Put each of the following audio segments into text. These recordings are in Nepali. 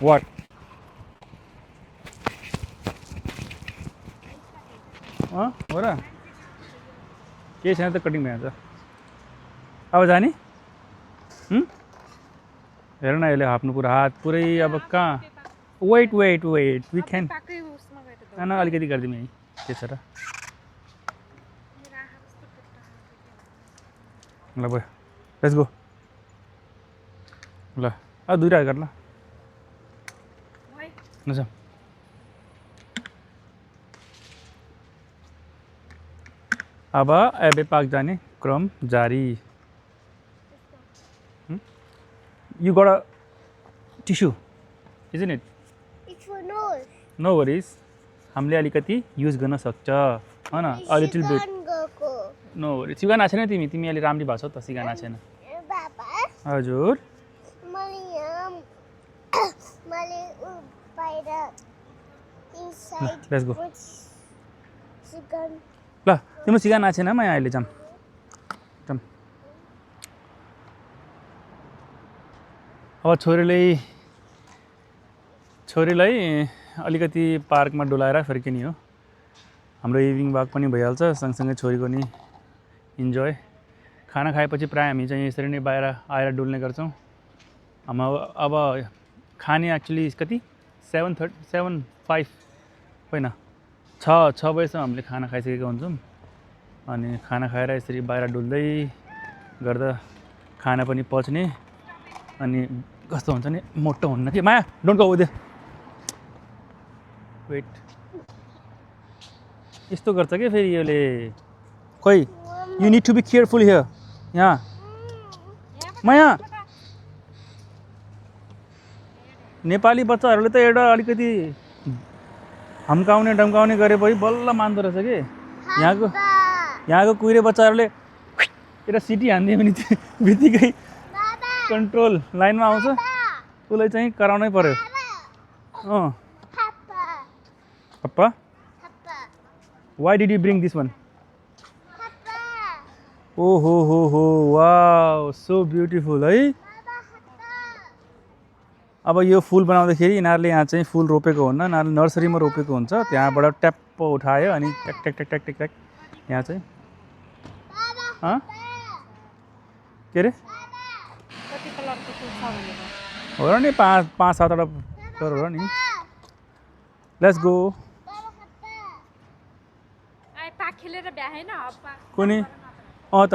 What? हाँ हो रहा के छैन त कटिङ भइहाल्छ अब जाने हेर न यसले आफ्नो पुरा हात पुरै अब कहाँ wait wait wait we can अलिकति गरिदिउँ यहीँ त्यसो र ल भयो लेट्स गो ल दुईवटा गर ल नजाऊ अब एबे पार्क जाने क्रम जारी You got a tissue, isn't it? It's for nose. No worries. हामीले अलिकति युज गर्न सक्छ हैन a little bit. No worries. सिगान आछेन तिमी अलि राम्री भएको छौ त सिगान आछेन बाबा हजुर मैले बाहिर inside Let's go. Chicken. ल तिम्रो सिगान आछेन म यहाँ अहिले जाम अब छोरीलाई अलिकति पार्कमा डुलाएर फर्किने हो हाम्रो इभिनिङ वाक पनि भइहाल्छ सँगसँगै छोरीको नि इन्जोय खाना खाएपछि प्रायः हामी चाहिँ यसरी नै बाहिर आएर डुल्ने गर्छौँ अब खाने एक्चुअली कति 7:05 होइन 6 बजेसम्म हामीले खाना खाइसकेका हुन्छौँ अनि खाना खाएर यसरी बाहिर डुल्दै गर्दा खाना पनि पच्ने अनि कस्तो हुन्छ नि मोटो हुन्न कि Maya don't go over there wait यस्तो गर्छ के फेरि यसले खोइ you need to be careful here यहाँ माया नेपाली बच्चाहरूले त एउटा अलिकति हम्काउने डम्काउने गरेपछि बल्ल मान्दो रहेछ कि यहाँको कुहिरे बच्चाहरूले एउटा सिटी हानिदियो भने बित्तिकै कन्ट्रोल लाइनमा आउँछ उसलाई चाहिँ कराउनै पर्यो पप्पा why did you bring this one ओ हो वाउ सो ब्युटिफुल है अब यो फुल बनाउँदाखेरि यिनीहरूले यहाँ चाहिँ फुल रोपेको हुन्न यिनीहरूले नर्सरीमा रोपेको हुन्छ त्यहाँबाट ट्याप्प उठायो अनि ट्याक ट्याक ट्याक ट्याक ट्याक ट्याक यहाँ चाहिँ के अरे हो र नि 5-7वटा कलर हो र नि लेट्स गो कुनै त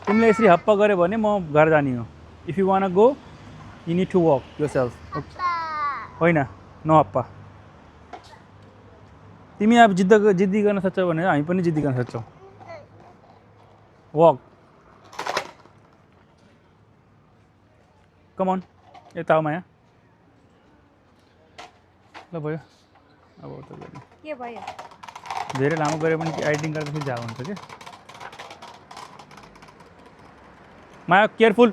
तिमीले यसरी हप्पा गऱ्यो भने म घर जाने हो if you want go you need to work yourself होइन नो हप्पा तिमी अब जिद्दी गर्न सक्छौ भने हामी पनि जिद्दी गर्न सक्छौँ वक कम अन यता हो माया ल भयो अब के भयो धेरै लामो गऱ्यो भने एडिटिङ गर्दाखेरि जाऊ हुन्छ कि माया केयरफुल